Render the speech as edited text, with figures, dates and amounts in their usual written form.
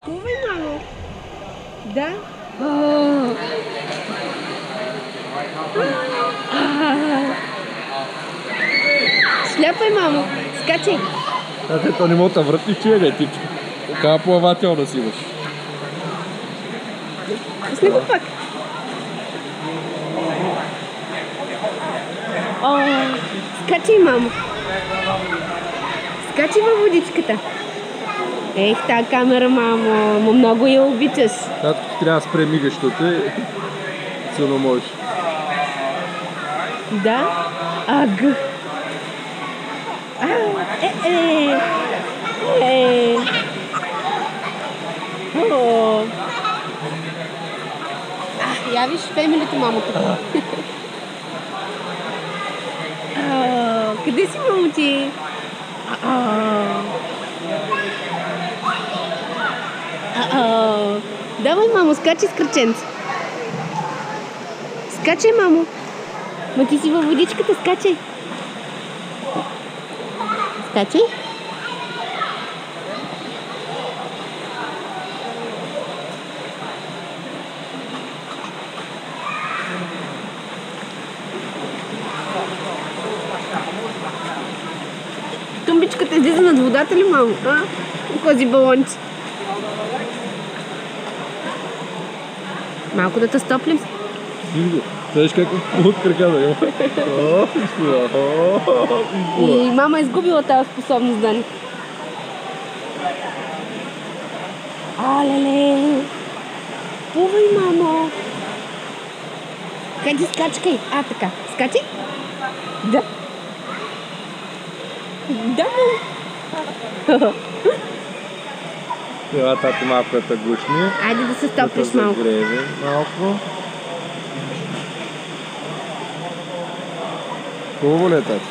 Плувай, мамо. Да? Шляпай, мамо. Скачай. Те, то не мога да върти, че ти. Каква плавателност имаш? Пусни го пак. Скачай, мамо. Скачай във водичката. Ех, тази камера, мамо. Много я обичаш. Татко ти трябва да спре мигащото и силно можеш. Да? Аг. Я виж фемилито, мамо, тук. Къде си, мамо ти? Давай, мамо, скачай с кръченце. Скачай, мамо. Ма ти си във водичката, скачай. Скачай. Тумбичката излиза над водата ли, мамо? Кози балонче. Малко да те стоплим. Знаеш как от крака да има? И мама е изгубила тази способност, Дани. Леле! Плувай, мамо! Хайде, скачкай! Така. Скачай? Да. Да, мамо! Това тато малко да те гушни. Айде да се стоплиш малко. Да те загрее малко. Хубаво ли е, тати?